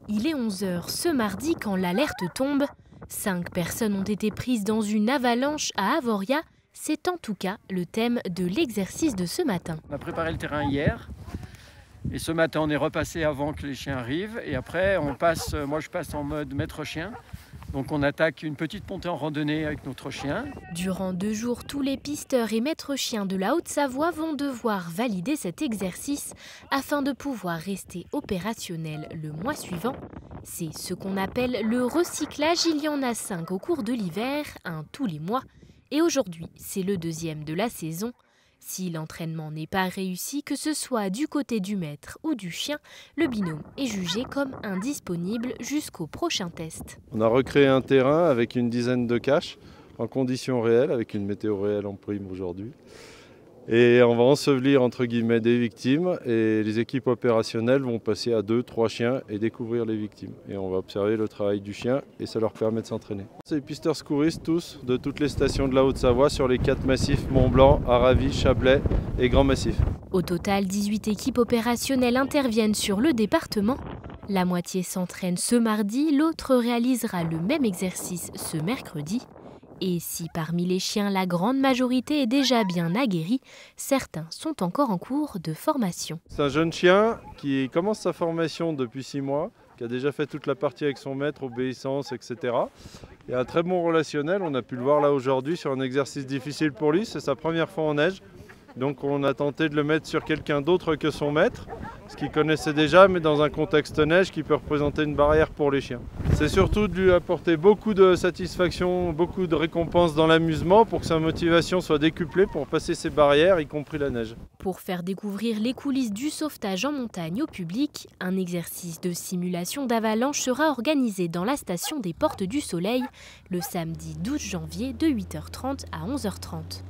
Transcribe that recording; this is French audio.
Il est 11 h ce mardi quand l'alerte tombe. 5 personnes ont été prises dans une avalanche à Avoria. C'est en tout cas le thème de l'exercice de ce matin. On a préparé le terrain hier et ce matin on est repassé avant que les chiens arrivent et après moi je passe en mode maître chien. Donc on attaque une petite montée en randonnée avec notre chien. Durant 2 jours, tous les pisteurs et maîtres chiens de la Haute-Savoie vont devoir valider cet exercice afin de pouvoir rester opérationnels le mois suivant. C'est ce qu'on appelle le recyclage. Il y en a 5 au cours de l'hiver, un tous les mois. Et aujourd'hui, c'est le 2e de la saison. Si l'entraînement n'est pas réussi, que ce soit du côté du maître ou du chien, le binôme est jugé comme indisponible jusqu'au prochain test. On a recréé un terrain avec une dizaine de caches en conditions réelles, avec une météo réelle en prime aujourd'hui. Et on va ensevelir entre guillemets des victimes et les équipes opérationnelles vont passer à 2-3 chiens et découvrir les victimes. Et on va observer le travail du chien et ça leur permet de s'entraîner. C'est les pisteurs secouristes tous de toutes les stations de la Haute-Savoie sur les 4 massifs Mont-Blanc, Aravis, Chablais et Grand Massif. Au total, 18 équipes opérationnelles interviennent sur le département. La moitié s'entraîne ce mardi, l'autre réalisera le même exercice ce mercredi. Et si parmi les chiens, la grande majorité est déjà bien aguerrie, certains sont encore en cours de formation. C'est un jeune chien qui commence sa formation depuis 6 mois, qui a déjà fait toute la partie avec son maître, obéissance, etc. Il a un très bon relationnel, on a pu le voir là aujourd'hui sur un exercice difficile pour lui, c'est sa première fois en neige. Donc on a tenté de le mettre sur quelqu'un d'autre que son maître, ce qu'il connaissait déjà, mais dans un contexte neige qui peut représenter une barrière pour les chiens. C'est surtout de lui apporter beaucoup de satisfaction, beaucoup de récompenses dans l'amusement pour que sa motivation soit décuplée pour passer ces barrières, y compris la neige. Pour faire découvrir les coulisses du sauvetage en montagne au public, un exercice de simulation d'avalanche sera organisé dans la station des Portes du Soleil le samedi 12 janvier de 8 h 30 à 11 h 30.